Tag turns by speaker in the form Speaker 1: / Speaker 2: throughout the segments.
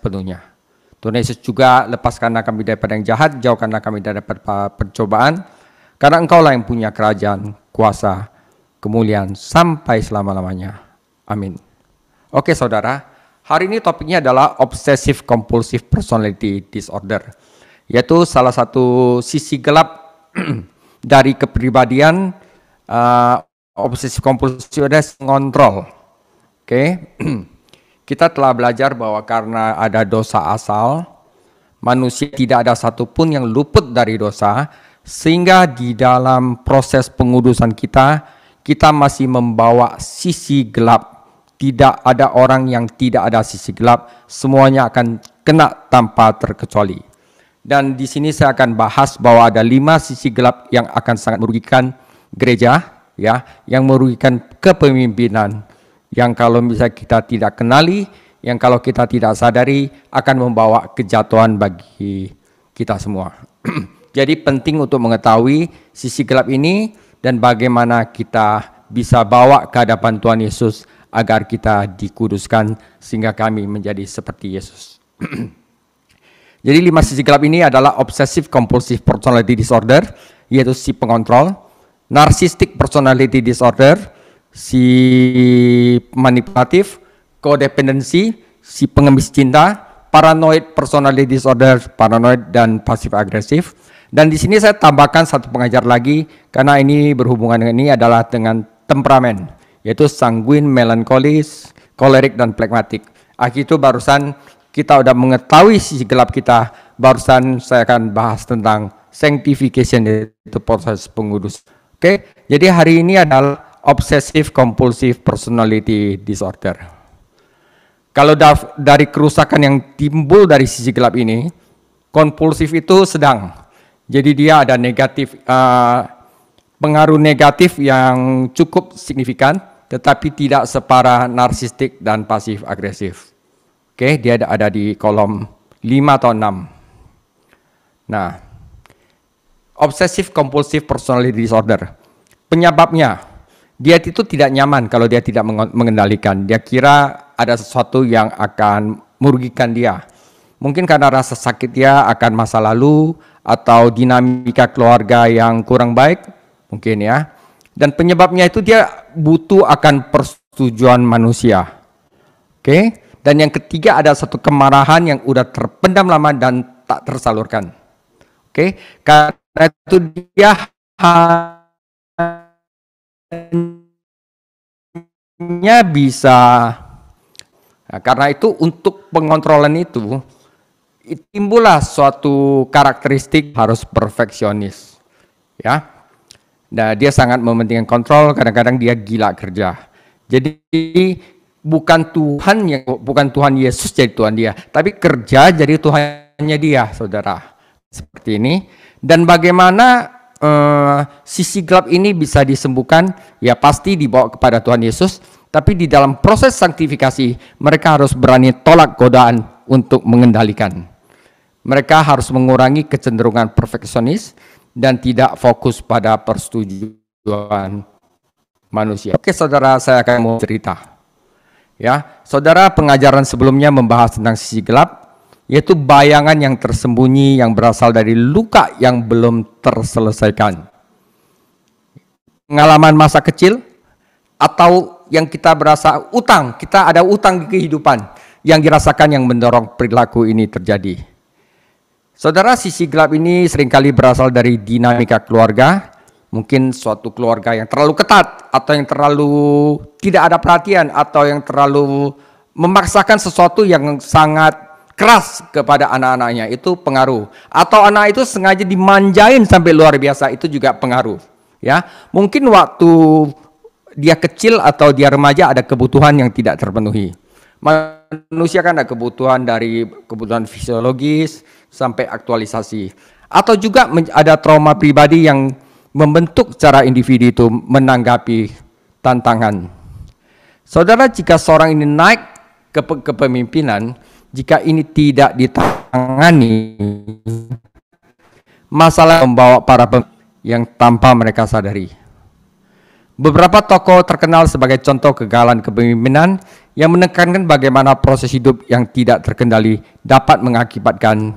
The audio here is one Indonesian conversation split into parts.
Speaker 1: sepenuhnya. Tuhan Yesus juga, lepaskanlah kami daripada yang jahat, jauhkanlah kami daripada pencobaan, karena Engkaulah yang punya kerajaan, kuasa, kemuliaan sampai selama-lamanya. Amin. Oke saudara, hari ini topiknya adalah Obsessive Compulsive Personality Disorder, yaitu salah satu sisi gelap dari kepribadian obsesif kompulsif ada ngontrol. Oke. Kita telah belajar bahwa karena ada dosa asal, manusia tidak ada satupun yang luput dari dosa, sehingga di dalam proses pengudusan kita masih membawa sisi gelap. Tidak ada orang yang tidak ada sisi gelap, semuanya akan kena tanpa terkecuali. Dan di sini saya akan bahas bahwa ada 5 sisi gelap yang akan sangat merugikan gereja, ya, yang merugikan kepemimpinan, yang kalau misalnya kita tidak kenali, yang kalau kita tidak sadari akan membawa kejatuhan bagi kita semua. Jadi penting untuk mengetahui sisi gelap ini dan bagaimana kita bisa bawa ke hadapan Tuhan Yesus agar kita dikuduskan sehingga kami menjadi seperti Yesus. Jadi 5 sisi gelap ini adalah Obsessive Compulsive Personality Disorder, yaitu si pengontrol, Narcissistic Personality Disorder, si manipulatif, codependency, si pengemis cinta, Paranoid Personality Disorder, paranoid dan pasif agresif. Dan di sini saya tambahkan satu pengajar lagi karena ini berhubungan dengan ini adalah dengan temperamen, yaitu sanguin, melankolis, kolerik dan phlegmatik. Itu barusan kita udah mengetahui sisi gelap kita, barusan saya akan bahas tentang sanctification, yaitu proses pengudus. Oke, jadi hari ini adalah Obsessive Compulsive Personality Disorder. Kalau dari kerusakan yang timbul dari sisi gelap ini, kompulsif itu sedang. Jadi dia ada negatif, pengaruh negatif yang cukup signifikan, tetapi tidak separah narsistik dan pasif agresif. Oke, dia ada di kolom 5 atau 6. Nah, Obsessive Compulsive Personality Disorder. Penyebabnya, dia itu tidak nyaman kalau dia tidak mengendalikan. Dia kira ada sesuatu yang akan merugikan dia. Mungkin karena rasa sakit dia akan masa lalu atau dinamika keluarga yang kurang baik, mungkin ya. Dan penyebabnya itu dia butuh akan persetujuan manusia. Oke? Dan yang ketiga ada satu kemarahan yang udah terpendam lama dan tak tersalurkan. Oke? Karena itu dia hanya bisa, nah, karena itu untuk pengontrolan itu timbullah suatu karakteristik harus perfeksionis, ya. Nah, dia sangat mementingkan kontrol, kadang-kadang dia gila kerja. Jadi bukan Tuhan Yesus jadi Tuhan dia, tapi kerja jadi Tuhannya dia, saudara. Seperti ini. Dan bagaimana sisi gelap ini bisa disembuhkan? Ya pasti dibawa kepada Tuhan Yesus, tapi di dalam proses sanktifikasi mereka harus berani tolak godaan untuk mengendalikan. Mereka harus mengurangi kecenderungan perfeksionis dan tidak fokus pada persetujuan manusia. Oke saudara, saya akan mau cerita. Ya, saudara, pengajaran sebelumnya membahas tentang sisi gelap, yaitu bayangan yang tersembunyi yang berasal dari luka yang belum terselesaikan. Pengalaman masa kecil atau yang kita berasa utang, kita ada utang di kehidupan yang dirasakan yang mendorong perilaku ini terjadi. Saudara, sisi gelap ini seringkali berasal dari dinamika keluarga, mungkin suatu keluarga yang terlalu ketat atau yang terlalu tidak ada perhatian atau yang terlalu memaksakan sesuatu yang sangat keras kepada anak-anaknya, itu pengaruh. Atau anak itu sengaja dimanjain sampai luar biasa, itu juga pengaruh. Ya, mungkin waktu dia kecil atau dia remaja ada kebutuhan yang tidak terpenuhi. Manusia kan ada kebutuhan dari kebutuhan fisiologis sampai aktualisasi. Atau juga ada trauma pribadi yang membentuk cara individu itu menanggapi tantangan. Saudara, jika seorang ini naik ke kepemimpinan, jika ini tidak ditangani, masalah membawa para yang tanpa mereka sadari. Beberapa tokoh terkenal sebagai contoh kegagalan kepemimpinan yang menekankan bagaimana proses hidup yang tidak terkendali dapat mengakibatkan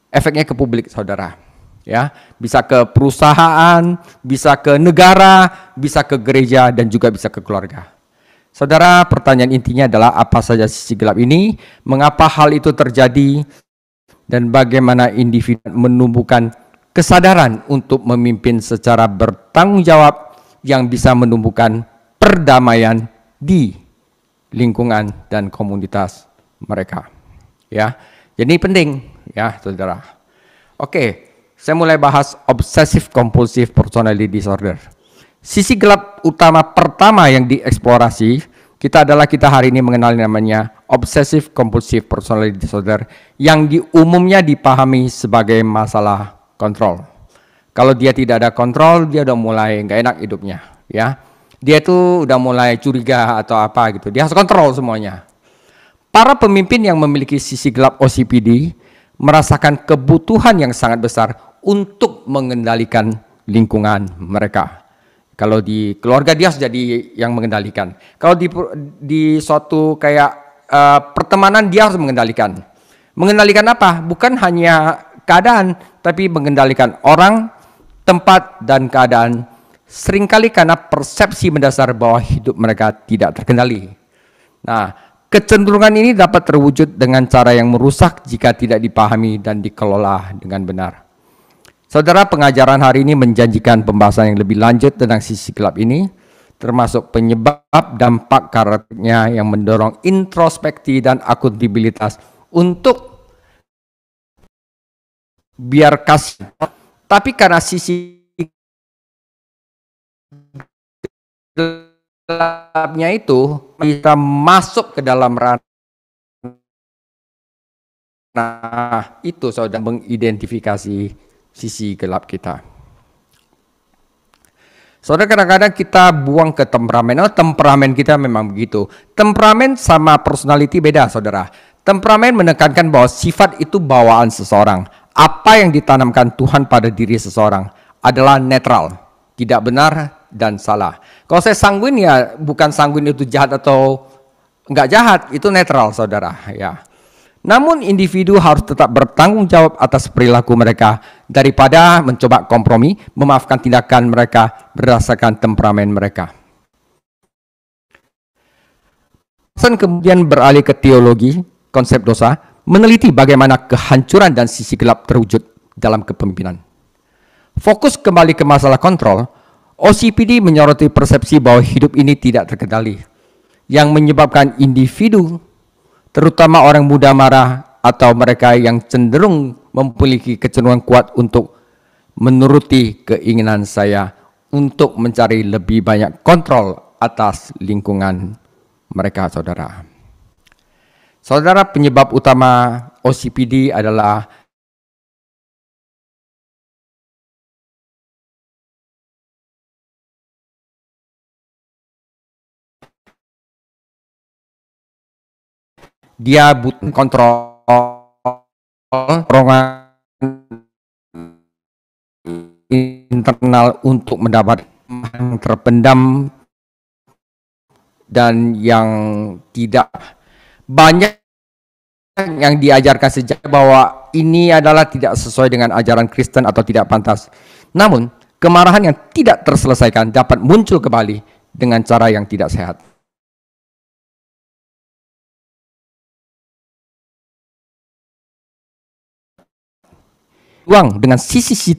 Speaker 1: efeknya ke publik, saudara. Ya, bisa ke perusahaan, bisa ke negara, bisa ke gereja, dan juga bisa ke keluarga. Saudara, pertanyaan intinya adalah apa saja sisi gelap ini, mengapa hal itu terjadi, dan bagaimana individu menumbuhkan kesadaran untuk memimpin secara bertanggung jawab yang bisa menumbuhkan perdamaian di lingkungan dan komunitas mereka. Ya, jadi penting ya, saudara. Oke, saya mulai bahas obsessive compulsive personality disorder. Sisi gelap utama pertama yang dieksplorasi kita hari ini mengenal namanya obsessive compulsive personality disorder yang umumnya dipahami sebagai masalah kontrol. Kalau dia tidak ada kontrol, dia udah mulai nggak enak hidupnya, ya. Dia tuh udah mulai curiga atau apa gitu. Dia harus kontrol semuanya. Para pemimpin yang memiliki sisi gelap OCPD merasakan kebutuhan yang sangat besar untuk mengendalikan lingkungan mereka. Kalau di keluarga dia harus jadi yang mengendalikan. Kalau di suatu kayak pertemanan dia harus mengendalikan. Mengendalikan apa? Bukan hanya keadaan, tapi mengendalikan orang, tempat, dan keadaan. Seringkali karena persepsi mendasar bahwa hidup mereka tidak terkendali. Nah, kecenderungan ini dapat terwujud dengan cara yang merusak jika tidak dipahami dan dikelola dengan benar. Saudara, pengajaran hari ini menjanjikan pembahasan yang lebih lanjut tentang sisi gelap ini, termasuk penyebab dampak karakternya yang mendorong introspeksi dan akuntabilitas untuk biar kasih. Tapi karena sisi gelapnya itu bisa masuk ke dalam ranah itu, saudara, mengidentifikasi sisi gelap kita. Saudara, kadang-kadang kita buang ke temperamen. Oh, temperamen kita memang begitu. Temperamen sama personality beda, saudara. Temperamen menekankan bahwa sifat itu bawaan seseorang. Apa yang ditanamkan Tuhan pada diri seseorang adalah netral, tidak benar dan salah. Kalau saya sanguin, ya bukan sanguin itu jahat atau enggak jahat, itu netral, saudara. Ya. Namun individu harus tetap bertanggung jawab atas perilaku mereka daripada mencoba kompromi, memaafkan tindakan mereka berdasarkan temperamen mereka. Kemudian beralih ke teologi, konsep dosa, meneliti bagaimana kehancuran dan sisi gelap terwujud dalam kepemimpinan. Fokus kembali ke masalah kontrol, OCPD menyoroti persepsi bahwa hidup ini tidak terkendali, yang menyebabkan individu, terutama orang muda marah atau mereka yang cenderung memiliki kecenderungan kuat untuk menuruti keinginan saya untuk mencari lebih banyak kontrol atas lingkungan mereka, saudara. Saudara, penyebab utama OCPD adalah dia butuh kontrol, dorongan internal untuk mendapat yang terpendam dan yang tidak banyak yang diajarkan sejak bahwa ini adalah tidak sesuai dengan ajaran Kristen atau tidak pantas. Namun, kemarahan yang tidak terselesaikan dapat muncul kembali dengan cara yang tidak sehat. Uang dengan sisi-sisi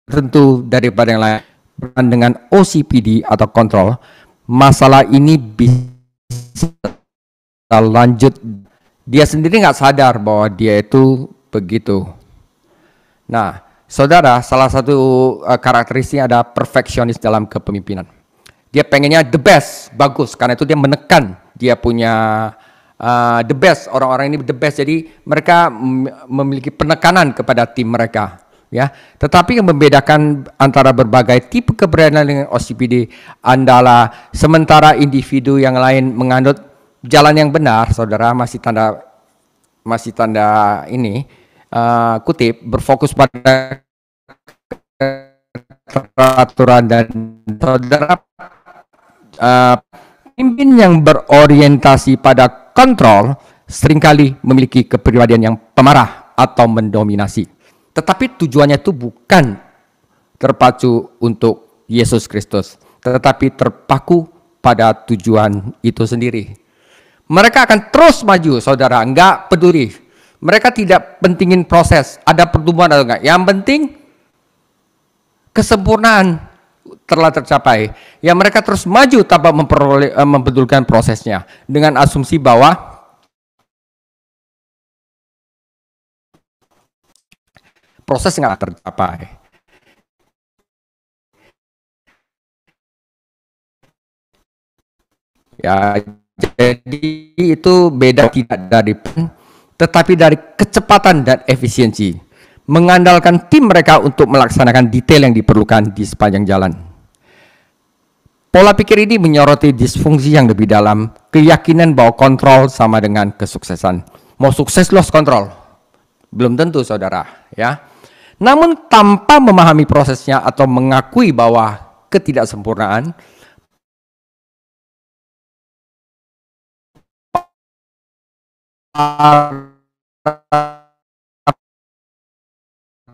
Speaker 1: tertentu daripada yang lain. Dengan OCPD atau kontrol, masalah ini bisa lanjut. Dia sendiri nggak sadar bahwa dia itu begitu. Nah, saudara, salah satu karakteristik ada perfeksionis dalam kepemimpinan. Dia pengennya the best, bagus. Karena itu dia menekan, dia punya the best, orang-orang ini the best. Jadi mereka memiliki penekanan kepada tim mereka. Ya, tetapi yang membedakan antara berbagai tipe keberadaan dengan OCPD adalah sementara individu yang lain menganut jalan yang benar, saudara, masih tanda ini kutip, berfokus pada peraturan, dan saudara, pemimpin yang berorientasi pada kontrol seringkali memiliki kepribadian yang pemarah atau mendominasi. Tetapi tujuannya itu bukan terpacu untuk Yesus Kristus, tetapi terpaku pada tujuan itu sendiri. Mereka akan terus maju, saudara, enggak peduli. Mereka tidak pentingin proses, ada pertumbuhan atau enggak. Yang penting kesempurnaan telah tercapai. Ya, mereka terus maju tanpa mempedulikan prosesnya, dengan asumsi bahwa proses enggak tercapai. Ya, jadi itu beda tidak dari tetapi dari kecepatan dan efisiensi, mengandalkan tim mereka untuk melaksanakan detail yang diperlukan di sepanjang jalan. Pola pikir ini menyoroti disfungsi yang lebih dalam, keyakinan bahwa kontrol sama dengan kesuksesan. Mau sukses lost kontrol? Belum tentu, saudara, ya. Namun tanpa memahami prosesnya atau mengakui bahwa ketidaksempurnaan,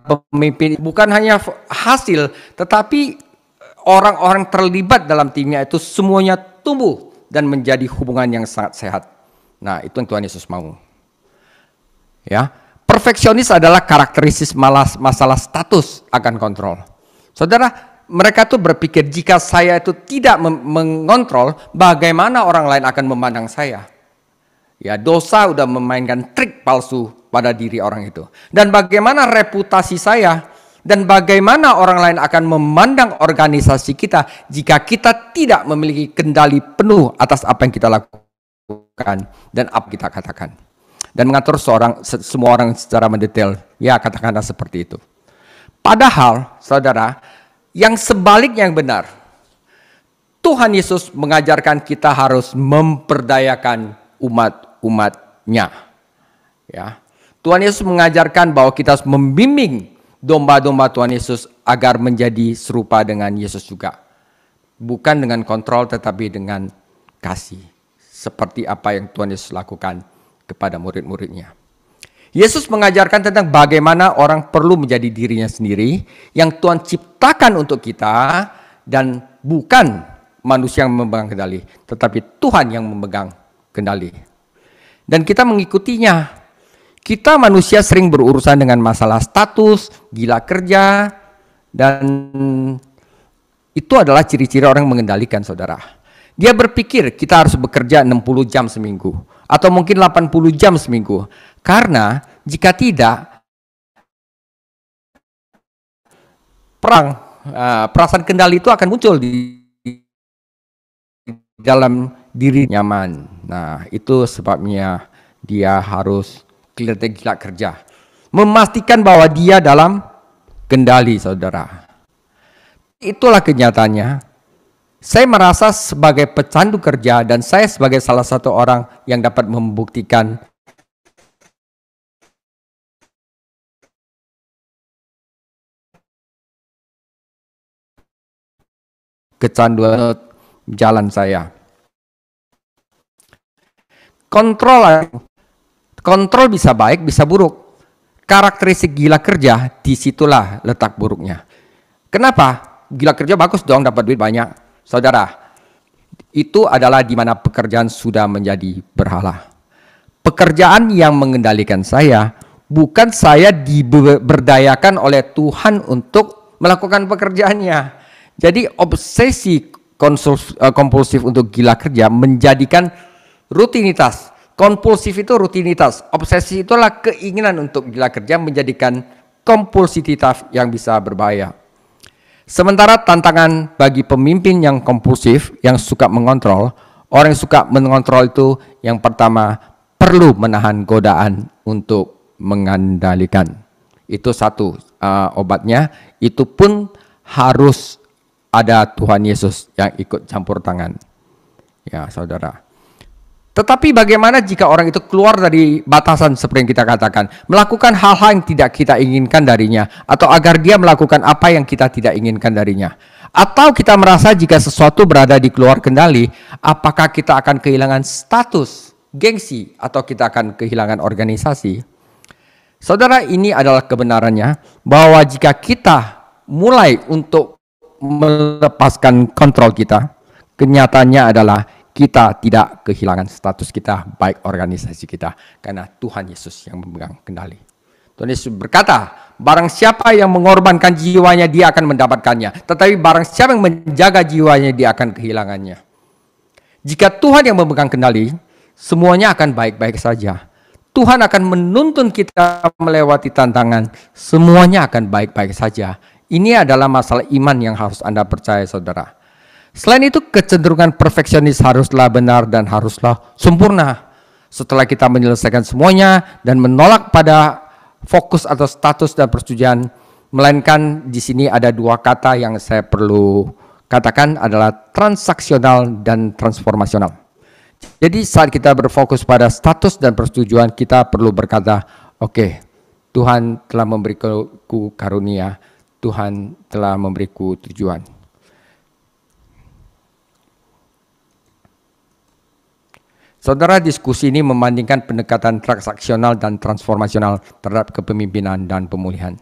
Speaker 1: pemimpin bukan hanya hasil, tetapi orang-orang terlibat dalam timnya itu semuanya tumbuh dan menjadi hubungan yang sangat sehat. Nah, itu yang Tuhan Yesus mau. Ya, perfeksionis adalah karakteristik masalah status akan kontrol. Saudara, mereka tuh berpikir jika saya itu tidak mengontrol, bagaimana orang lain akan memandang saya? Ya, dosa udah memainkan trik palsu pada diri orang itu. Dan bagaimana reputasi saya, dan bagaimana orang lain akan memandang organisasi kita jika kita tidak memiliki kendali penuh atas apa yang kita lakukan dan apa kita katakan. Dan mengatur semua orang secara mendetail, ya katakanlah seperti itu. Padahal, saudara, yang sebaliknya yang benar, Tuhan Yesus mengajarkan kita harus memperdayakan umat-umatnya. Ya, Tuhan Yesus mengajarkan bahwa kita harus membimbing domba-domba Tuhan Yesus agar menjadi serupa dengan Yesus juga. Bukan dengan kontrol, tetapi dengan kasih. Seperti apa yang Tuhan Yesus lakukan kepada murid-muridnya. Yesus mengajarkan tentang bagaimana orang perlu menjadi dirinya sendiri, yang Tuhan ciptakan untuk kita, dan bukan manusia yang memegang kendali, tetapi Tuhan yang memegang kendali. Dan kita mengikutinya. Kita manusia sering berurusan dengan masalah status, gila kerja, dan itu adalah ciri-ciri orang yang mengendalikan, saudara. Dia berpikir kita harus bekerja 60 jam seminggu, atau mungkin 80 jam seminggu. Karena jika tidak, perasaan kendali itu akan muncul di dalam diri nyaman. Nah, itu sebabnya dia harus gila kerja, memastikan bahwa dia dalam kendali, saudara. Itulah kenyataannya. Saya merasa sebagai pecandu kerja, dan saya sebagai salah satu orang yang dapat membuktikan kecanduan jalan saya. Kontrol bisa baik, bisa buruk. Karakteristik gila kerja, disitulah letak buruknya. Kenapa? Gila kerja bagus dong, dapat duit banyak. Saudara, itu adalah di mana pekerjaan sudah menjadi berhala. Pekerjaan yang mengendalikan saya, bukan saya diberdayakan oleh Tuhan untuk melakukan pekerjaannya. Jadi obsesi kompulsif untuk gila kerja menjadikan rutinitas. Kompulsif itu rutinitas, obsesi itulah keinginan untuk gila kerja menjadikan kompulsivitas yang bisa berbahaya. Sementara tantangan bagi pemimpin yang kompulsif, yang suka mengontrol, orang yang suka mengontrol itu yang pertama perlu menahan godaan untuk mengandalkan. Itu satu obatnya, itu pun harus ada Tuhan Yesus yang ikut campur tangan. Ya, saudara. Tetapi bagaimana jika orang itu keluar dari batasan seperti yang kita katakan, melakukan hal-hal yang tidak kita inginkan darinya, atau agar dia melakukan apa yang kita tidak inginkan darinya. Atau kita merasa jika sesuatu berada di luar kendali, apakah kita akan kehilangan status, gengsi, atau kita akan kehilangan organisasi? Saudara, ini adalah kebenarannya bahwa jika kita mulai untuk melepaskan kontrol kita, kenyataannya adalah kita tidak kehilangan status kita, baik organisasi kita, karena Tuhan Yesus yang memegang kendali. Tuhan Yesus berkata, barang siapa yang mengorbankan jiwanya, dia akan mendapatkannya. Tetapi barang siapa yang menjaga jiwanya, dia akan kehilangannya. Jika Tuhan yang memegang kendali, semuanya akan baik-baik saja. Tuhan akan menuntun kita melewati tantangan, semuanya akan baik-baik saja. Ini adalah masalah iman yang harus Anda percaya, saudara. Selain itu, kecenderungan perfeksionis haruslah benar dan haruslah sempurna. Setelah kita menyelesaikan semuanya dan menolak pada fokus atau status dan persetujuan, melainkan di sini ada dua kata yang saya perlu katakan adalah transaksional dan transformasional. Jadi saat kita berfokus pada status dan persetujuan, kita perlu berkata, oke, Tuhan telah memberiku karunia, Tuhan telah memberiku tujuan. Saudara, diskusi ini membandingkan pendekatan transaksional dan transformasional terhadap kepemimpinan dan pemulihan.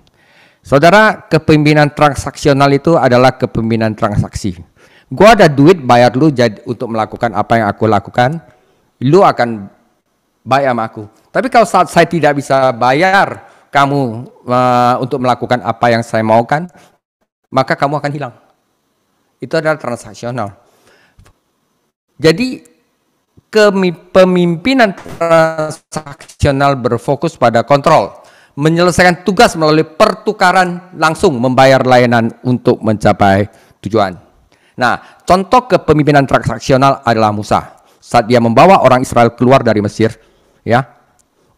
Speaker 1: Saudara, kepemimpinan transaksional itu adalah kepemimpinan transaksi. Gua ada duit, bayar lu untuk melakukan apa yang aku lakukan, lu akan bayar sama aku. Tapi kalau saat saya tidak bisa bayar kamu untuk melakukan apa yang saya maukan, maka kamu akan hilang. Itu adalah transaksional. Jadi kepemimpinan transaksional berfokus pada kontrol, menyelesaikan tugas melalui pertukaran langsung, membayar layanan untuk mencapai tujuan. Nah, contoh kepemimpinan transaksional adalah Musa. Saat dia membawa orang Israel keluar dari Mesir, ya.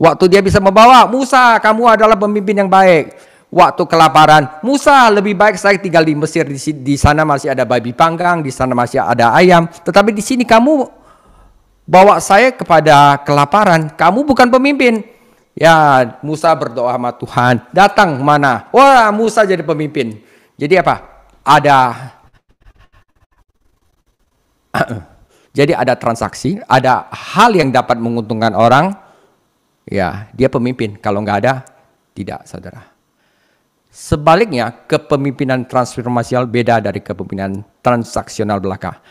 Speaker 1: Waktu dia bisa membawa, Musa, kamu adalah pemimpin yang baik. Waktu kelaparan, Musa, lebih baik saya tinggal di Mesir, di sana masih ada babi panggang, di sana masih ada ayam. Tetapi di sini kamu bawa saya kepada kelaparan, kamu bukan pemimpin. Ya, Musa berdoa sama Tuhan, datang mana? Wah, Musa jadi pemimpin. Jadi apa? Jadi ada transaksi, ada hal yang dapat menguntungkan orang, ya dia pemimpin. Kalau nggak ada, tidak, saudara. Sebaliknya, kepemimpinan transformasional beda dari kepemimpinan transaksional belaka.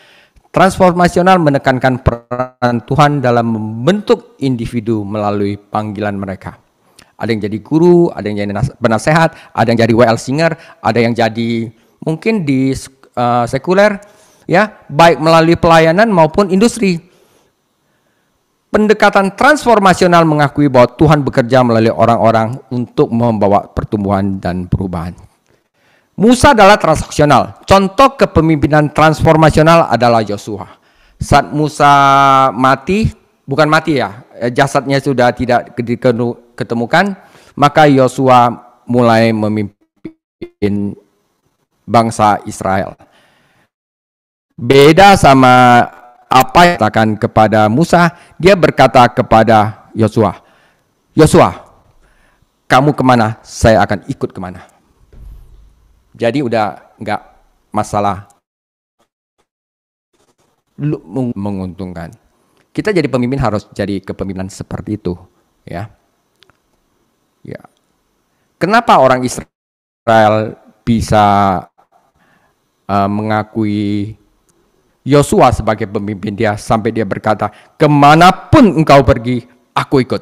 Speaker 1: Transformasional menekankan peran Tuhan dalam membentuk individu melalui panggilan mereka. Ada yang jadi guru, ada yang jadi penasehat, ada yang jadi WL singer, ada yang jadi mungkin di sekuler, ya, baik melalui pelayanan maupun industri. Pendekatan transformasional mengakui bahwa Tuhan bekerja melalui orang-orang untuk membawa pertumbuhan dan perubahan. Musa adalah transaksional. Contoh kepemimpinan transformasional adalah Yosua. Saat Musa mati, bukan mati ya, jasadnya sudah tidak diketemukan, maka Yosua mulai memimpin bangsa Israel. Beda sama apa yang dikatakan kepada Musa, dia berkata kepada Yosua, Yosua, kamu kemana, saya akan ikut kemana. Jadi udah nggak masalah menguntungkan. Kita jadi pemimpin harus jadi kepemimpinan seperti itu, ya. Ya. Kenapa orang Israel bisa mengakui Yosua sebagai pemimpin dia sampai dia berkata, kemanapun engkau pergi, aku ikut.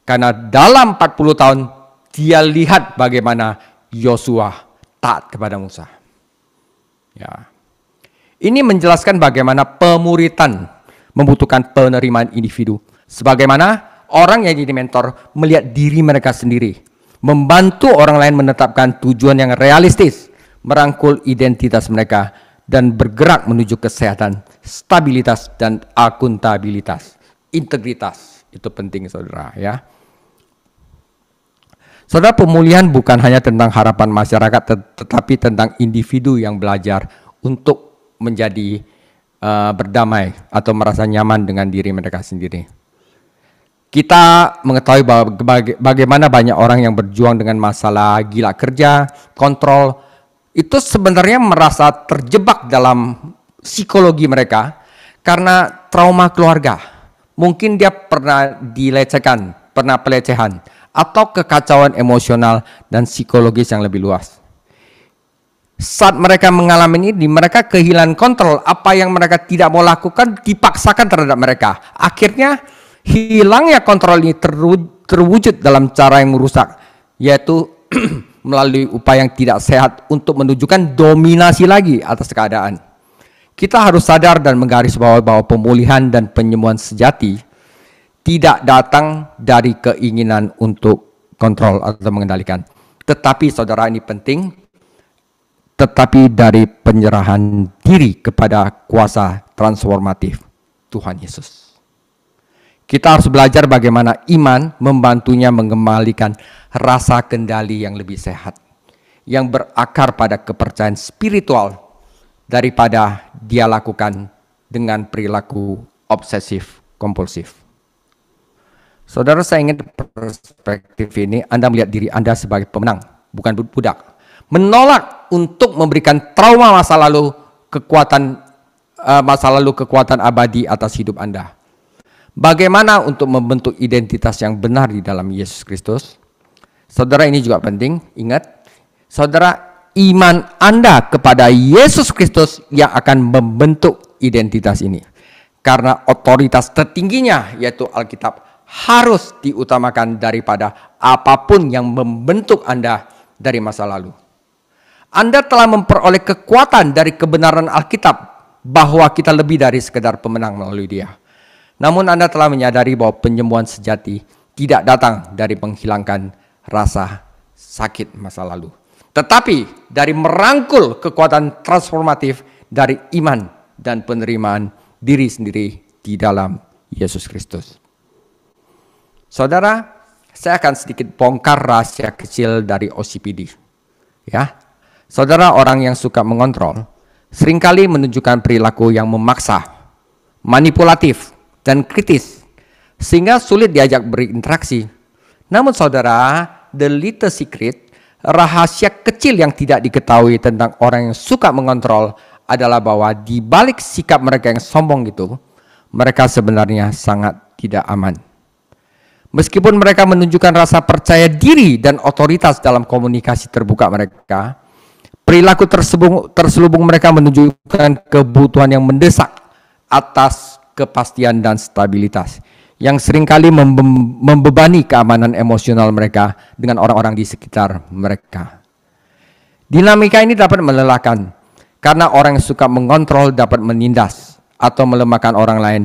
Speaker 1: Karena dalam 40 tahun dia lihat bagaimana Yosua taat kepada Musa. Ya. Ini menjelaskan bagaimana pemuritan membutuhkan penerimaan individu. Sebagaimana orang yang jadi mentor melihat diri mereka sendiri, membantu orang lain menetapkan tujuan yang realistis, merangkul identitas mereka, dan bergerak menuju kesehatan, stabilitas, dan akuntabilitas. Integritas, itu penting, saudara, ya. Saudara, pemulihan bukan hanya tentang harapan masyarakat, tetapi tentang individu yang belajar untuk menjadi berdamai atau merasa nyaman dengan diri mereka sendiri. Kita mengetahui bahwa bagaimana banyak orang yang berjuang dengan masalah gila kerja, kontrol, itu sebenarnya merasa terjebak dalam psikologi mereka karena trauma keluarga. Mungkin dia pernah dilecehkan, pernah pelecehan, atau kekacauan emosional dan psikologis yang lebih luas. Saat mereka mengalami ini, mereka kehilangan kontrol. Apa yang mereka tidak mau lakukan dipaksakan terhadap mereka. Akhirnya hilangnya kontrol ini terwujud dalam cara yang merusak, yaitu melalui upaya yang tidak sehat untuk menunjukkan dominasi lagi atas keadaan. Kita harus sadar dan menggarisbawahi bahwa pemulihan dan penyembuhan sejati tidak datang dari keinginan untuk kontrol atau mengendalikan. Tetapi saudara, ini penting, tetapi dari penyerahan diri kepada kuasa transformatif Tuhan Yesus. Kita harus belajar bagaimana iman membantunya mengembalikan rasa kendali yang lebih sehat, yang berakar pada kepercayaan spiritual daripada dia lakukan dengan perilaku obsesif kompulsif. Saudara, saya ingin perspektif ini Anda melihat diri Anda sebagai pemenang, bukan budak. Menolak untuk memberikan trauma masa lalu kekuatan abadi atas hidup Anda. Bagaimana untuk membentuk identitas yang benar di dalam Yesus Kristus? Saudara, ini juga penting. Ingat, saudara, iman Anda kepada Yesus Kristus yang akan membentuk identitas ini. Karena otoritas tertingginya, yaitu Alkitab, harus diutamakan daripada apapun yang membentuk Anda dari masa lalu. Anda telah memperoleh kekuatan dari kebenaran Alkitab bahwa kita lebih dari sekedar pemenang melalui Dia. Namun Anda telah menyadari bahwa penyembuhan sejati tidak datang dari menghilangkan rasa sakit masa lalu, tetapi dari merangkul kekuatan transformatif dari iman dan penerimaan diri sendiri di dalam Yesus Kristus. Saudara, saya akan sedikit bongkar rahasia kecil dari OCPD. Ya, saudara, orang yang suka mengontrol seringkali menunjukkan perilaku yang memaksa, manipulatif, dan kritis, sehingga sulit diajak berinteraksi. Namun saudara, the little secret, rahasia kecil yang tidak diketahui tentang orang yang suka mengontrol adalah bahwa di balik sikap mereka yang sombong itu, mereka sebenarnya sangat tidak aman. Meskipun mereka menunjukkan rasa percaya diri dan otoritas dalam komunikasi terbuka mereka, perilaku terselubung mereka menunjukkan kebutuhan yang mendesak atas kepastian dan stabilitas yang seringkali membebani keamanan emosional mereka dengan orang-orang di sekitar mereka. Dinamika ini dapat melelahkan karena orang yang suka mengontrol dapat menindas atau melemahkan orang lain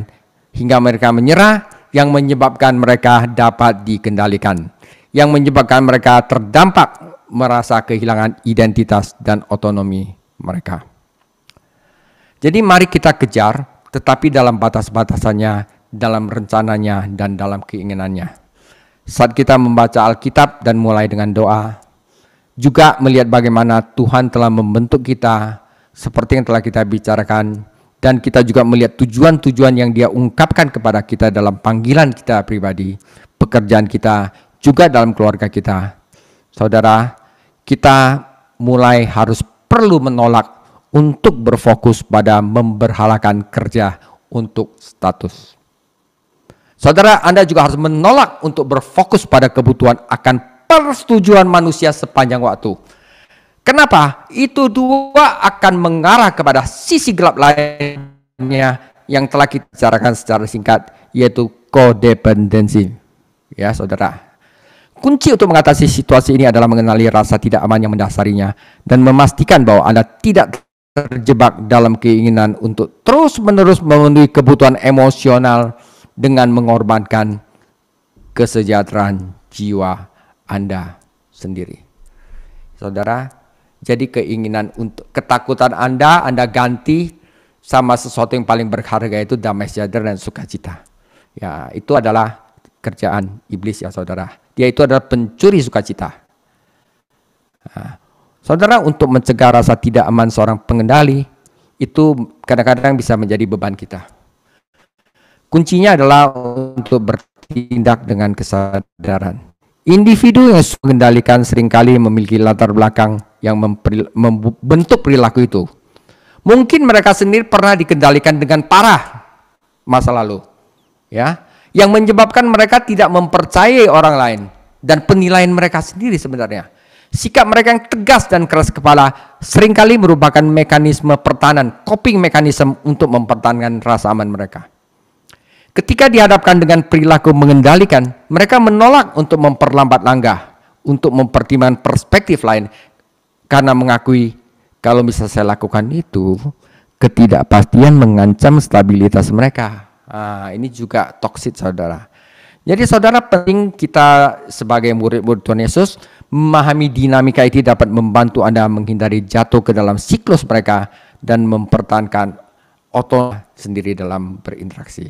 Speaker 1: hingga mereka menyerah, yang menyebabkan mereka dapat dikendalikan, yang menyebabkan mereka terdampak merasa kehilangan identitas dan otonomi mereka. Jadi mari kita kejar, tetapi dalam batas-batasannya, dalam rencananya, dan dalam keinginannya. Saat kita membaca Alkitab dan mulai dengan doa, juga melihat bagaimana Tuhan telah membentuk kita seperti yang telah kita bicarakan, dan kita juga melihat tujuan-tujuan yang Dia ungkapkan kepada kita dalam panggilan kita pribadi, pekerjaan kita, juga dalam keluarga kita. Saudara, kita mulai harus perlu menolak untuk berfokus pada memberhalakan kerja untuk status. Saudara, Anda juga harus menolak untuk berfokus pada kebutuhan akan persetujuan manusia sepanjang waktu. Kenapa? Itu dua akan mengarah kepada sisi gelap lainnya yang telah kita bicarakan secara singkat, yaitu kodependensi. Ya, saudara. Kunci untuk mengatasi situasi ini adalah mengenali rasa tidak aman yang mendasarinya dan memastikan bahwa Anda tidak terjebak dalam keinginan untuk terus-menerus memenuhi kebutuhan emosional dengan mengorbankan kesejahteraan jiwa Anda sendiri. Saudara, jadi keinginan untuk ketakutan Anda ganti sama sesuatu yang paling berharga, yaitu damai sejahtera dan sukacita. Ya, itu adalah kerjaan iblis ya saudara. Dia itu adalah pencuri sukacita. Nah, saudara, untuk mencegah rasa tidak aman seorang pengendali, itu kadang-kadang bisa menjadi beban kita. Kuncinya adalah untuk bertindak dengan kesadaran. Individu yang mengendalikan seringkali memiliki latar belakang yang membentuk perilaku itu. Mungkin mereka sendiri pernah dikendalikan dengan parah masa lalu, ya, yang menyebabkan mereka tidak mempercayai orang lain dan penilaian mereka sendiri sebenarnya. Sikap mereka yang tegas dan keras kepala seringkali merupakan mekanisme pertahanan, coping mekanisme untuk mempertahankan rasa aman mereka. Ketika dihadapkan dengan perilaku mengendalikan, mereka menolak untuk memperlambat langkah, untuk mempertimbangkan perspektif lain, karena mengakui kalau bisa saya lakukan itu, ketidakpastian mengancam stabilitas mereka. Ini juga toksik, saudara. Jadi saudara, penting kita sebagai murid-murid Tuhan Yesus memahami dinamika itu dapat membantu Anda menghindari jatuh ke dalam siklus mereka dan mempertahankan otonomi sendiri dalam berinteraksi.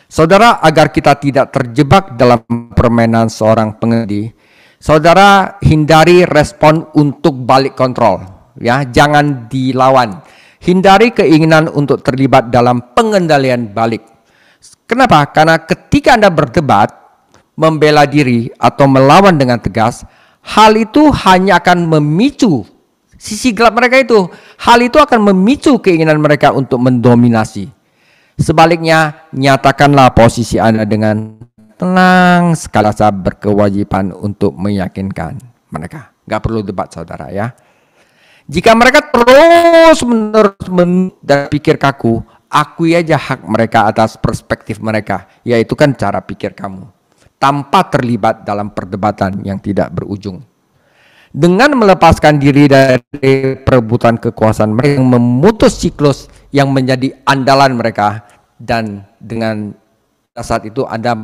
Speaker 1: Saudara, agar kita tidak terjebak dalam permainan seorang pengemudi, saudara hindari respon untuk balik kontrol, ya, jangan dilawan. Hindari keinginan untuk terlibat dalam pengendalian balik. Kenapa? Karena ketika Anda berdebat, membela diri atau melawan dengan tegas, hal itu hanya akan memicu sisi gelap mereka itu. Hal itu akan memicu keinginan mereka untuk mendominasi. Sebaliknya, nyatakanlah posisi Anda dengan tenang, sekali saja berkewajiban untuk meyakinkan mereka. Gak perlu debat, saudara, ya. Jika mereka terus-menerus dan pikir kaku, akui aja hak mereka atas perspektif mereka, yaitu kan cara pikir kamu, tanpa terlibat dalam perdebatan yang tidak berujung. Dengan melepaskan diri dari perebutan kekuasaan mereka yang memutus siklus yang menjadi andalan mereka, dan dengan saat itu Anda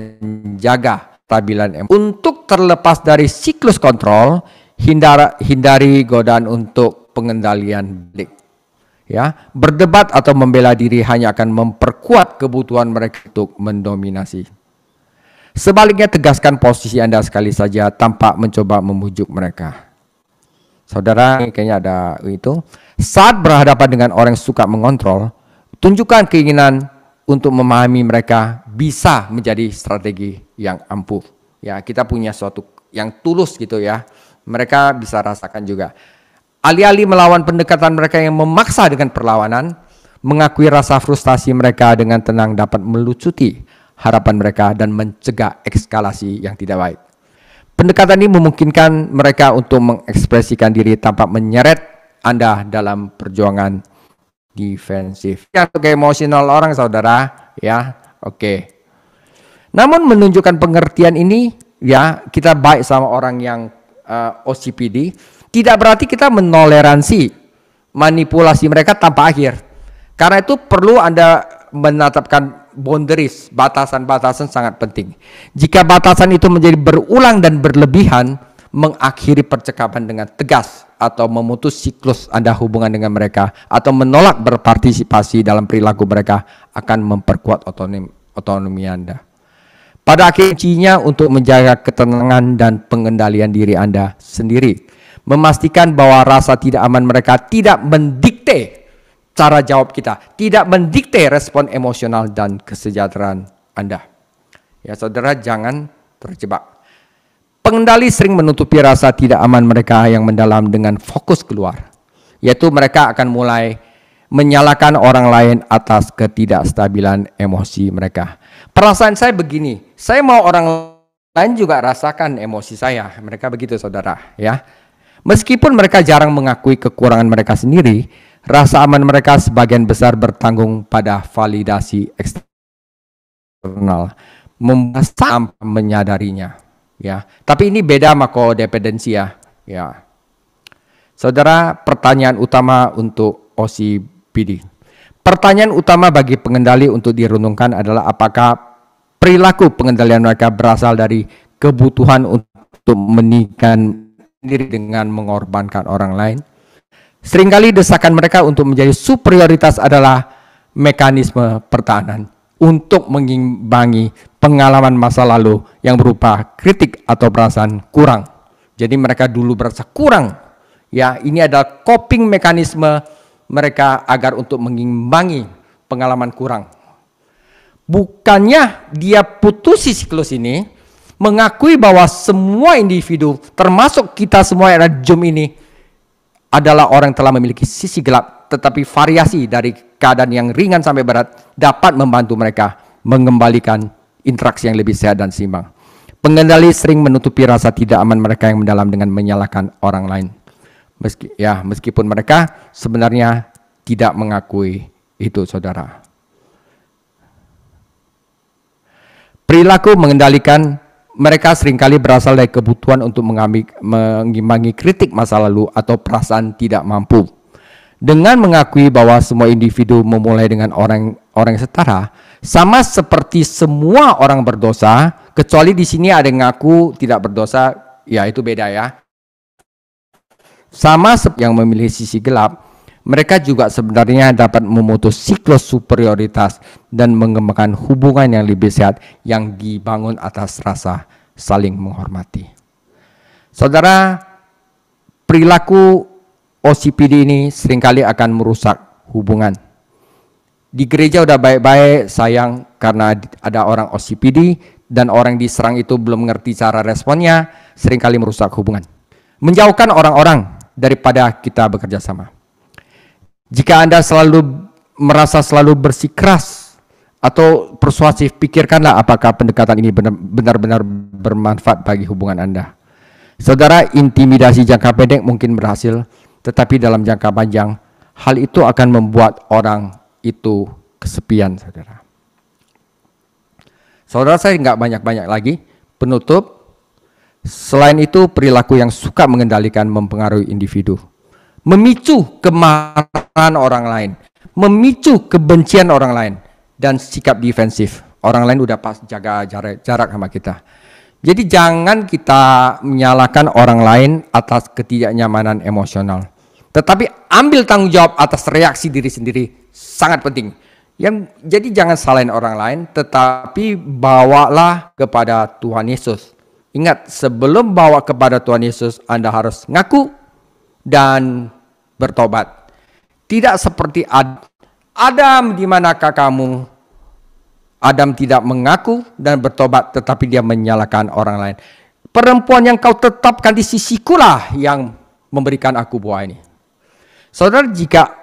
Speaker 1: menjaga stabilan emosi. Untuk terlepas dari siklus kontrol, hindari godaan untuk pengendalian balik. Ya, berdebat atau membela diri hanya akan memperkuat kebutuhan mereka untuk mendominasi. Sebaliknya, tegaskan posisi Anda sekali saja tanpa mencoba memujuk mereka. Saudara, kayaknya ada itu. Saat berhadapan dengan orang yang suka mengontrol, tunjukkan keinginan untuk memahami mereka bisa menjadi strategi yang ampuh. Ya, kita punya suatu yang tulus gitu ya. Mereka bisa rasakan juga. Alih-alih melawan pendekatan mereka yang memaksa dengan perlawanan, mengakui rasa frustasi mereka dengan tenang dapat melucuti harapan mereka dan mencegah eskalasi yang tidak baik. Pendekatan ini memungkinkan mereka untuk mengekspresikan diri tanpa menyeret Anda dalam perjuangan defensif. Untuk emosional orang, saudara, ya, oke. Namun menunjukkan pengertian ini, ya, kita baik sama orang yang OCPD, tidak berarti kita menoleransi manipulasi mereka tanpa akhir. Karena itu perlu Anda menetapkan boundaries, batasan-batasan sangat penting. Jika batasan itu menjadi berulang dan berlebihan, mengakhiri percakapan dengan tegas atau memutus siklus Anda hubungan dengan mereka atau menolak berpartisipasi dalam perilaku mereka akan memperkuat otonomi Anda. Pada akhirnya untuk menjaga ketenangan dan pengendalian diri Anda sendiri, memastikan bahwa rasa tidak aman mereka tidak mendikte cara jawab kita, tidak mendikte respon emosional dan kesejahteraan Anda. Ya, saudara, jangan terjebak. Pengendali sering menutupi rasa tidak aman mereka yang mendalam dengan fokus keluar, yaitu mereka akan mulai menyalahkan orang lain atas ketidakstabilan emosi mereka. Perasaan saya begini, saya mau orang lain juga rasakan emosi saya. Mereka begitu, saudara, ya. Meskipun mereka jarang mengakui kekurangan mereka sendiri, rasa aman mereka sebagian besar bertanggung pada validasi eksternal, membuat menyadarinya, ya. Tapi ini beda sama kodependensi, ya. Saudara, pertanyaan utama untuk OCPD. Pertanyaan utama bagi pengendali untuk direnungkan adalah apakah perilaku pengendalian mereka berasal dari kebutuhan untuk menikahkan diri dengan mengorbankan orang lain. Seringkali desakan mereka untuk menjadi superioritas adalah mekanisme pertahanan untuk mengimbangi pengalaman masa lalu yang berupa kritik atau perasaan kurang. Jadi mereka dulu merasa kurang, Ya, ini adalah coping mekanisme mereka agar untuk mengimbangi pengalaman kurang. Bukannya dia putusi siklus ini, mengakui bahwa semua individu, termasuk kita semua yang ada di Zoom ini, adalah orang yang telah memiliki sisi gelap, tetapi variasi dari keadaan yang ringan sampai berat dapat membantu mereka mengembalikan interaksi yang lebih sehat dan seimbang. Pengendali sering menutupi rasa tidak aman mereka yang mendalam dengan menyalahkan orang lain. Meskipun mereka sebenarnya tidak mengakui itu, saudara. Perilaku mengendalikan mereka seringkali berasal dari kebutuhan untuk mengimbangi kritik masa lalu atau perasaan tidak mampu. Dengan mengakui bahwa semua individu memulai dengan orang yang setara, sama seperti semua orang berdosa, kecuali di sini ada yang ngaku tidak berdosa, ya itu beda ya. Sama seperti yang memilih sisi gelap, mereka juga sebenarnya dapat memutus siklus superioritas dan mengembangkan hubungan yang lebih sehat yang dibangun atas rasa saling menghormati. Saudara, perilaku OCPD ini seringkali akan merusak hubungan. Di gereja udah baik-baik, sayang karena ada orang OCPD dan orang diserang itu belum mengerti cara responnya, seringkali merusak hubungan. Menjauhkan orang-orang daripada kita bekerja sama. Jika Anda merasa selalu bersikeras atau persuasif, pikirkanlah apakah pendekatan ini benar-benar bermanfaat bagi hubungan Anda. Saudara, intimidasi jangka pendek mungkin berhasil, tetapi dalam jangka panjang, hal itu akan membuat orang itu kesepian, saudara. Saudara, saya nggak banyak-banyak lagi. Penutup, selain itu perilaku yang suka mengendalikan mempengaruhi individu. Memicu kemarahan orang lain, memicu kebencian orang lain, dan sikap defensif. Orang lain udah pas jaga jarak sama kita. Jadi jangan kita menyalahkan orang lain atas ketidaknyamanan emosional. Tetapi ambil tanggung jawab atas reaksi diri sendiri, sangat penting. Jadi jangan salahin orang lain, tetapi bawalah kepada Tuhan Yesus. Ingat, sebelum bawa kepada Tuhan Yesus, Anda harus ngaku dan bertobat. Tidak seperti Adam, di manakah kamu? Adam tidak mengaku dan bertobat, tetapi dia menyalahkan orang lain. Perempuan yang kau tetapkan di sisikulah yang memberikan aku buah ini. Saudara, jika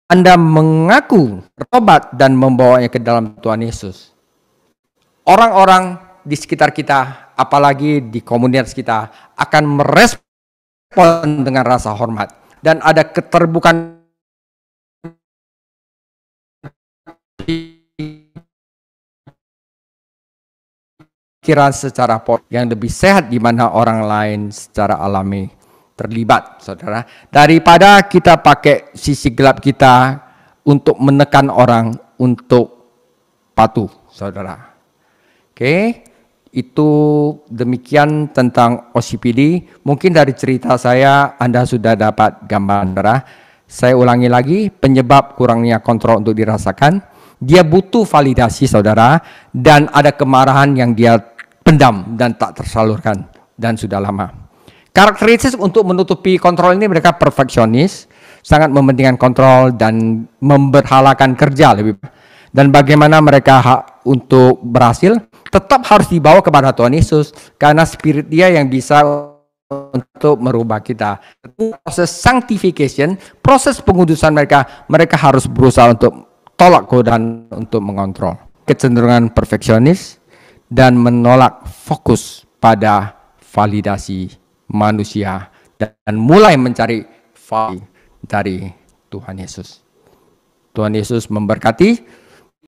Speaker 1: Anda mengaku, bertobat, dan membawanya ke dalam Tuhan Yesus, orang-orang di sekitar kita, apalagi di komunitas kita, akan merespon dengan rasa hormat. Dan ada keterbukaan pikiran secara yang lebih sehat, di mana orang lain secara alami terlibat, saudara. Daripada kita pakai sisi gelap kita untuk menekan orang untuk patuh, saudara. Oke, itu demikian tentang OCPD. Mungkin dari cerita saya Anda sudah dapat gambaran, saudara. Saya ulangi lagi, penyebab kurangnya kontrol untuk dirasakan. Dia butuh validasi, saudara, dan ada kemarahan yang dia pendam dan tak tersalurkan dan sudah lama. Karakteristik untuk menutupi kontrol ini, mereka perfeksionis, sangat mementingkan kontrol dan memberhalakan kerja lebih. Dan bagaimana mereka untuk berhasil, tetap harus dibawa kepada Tuhan Yesus, karena spirit dia yang bisa untuk merubah kita. Proses sanctification, proses pengudusan mereka harus berusaha untuk tolak godaan untuk mengontrol. Kecenderungan perfeksionis dan menolak fokus pada validasi manusia dan mulai mencari validasi dari Tuhan Yesus. Tuhan Yesus memberkati.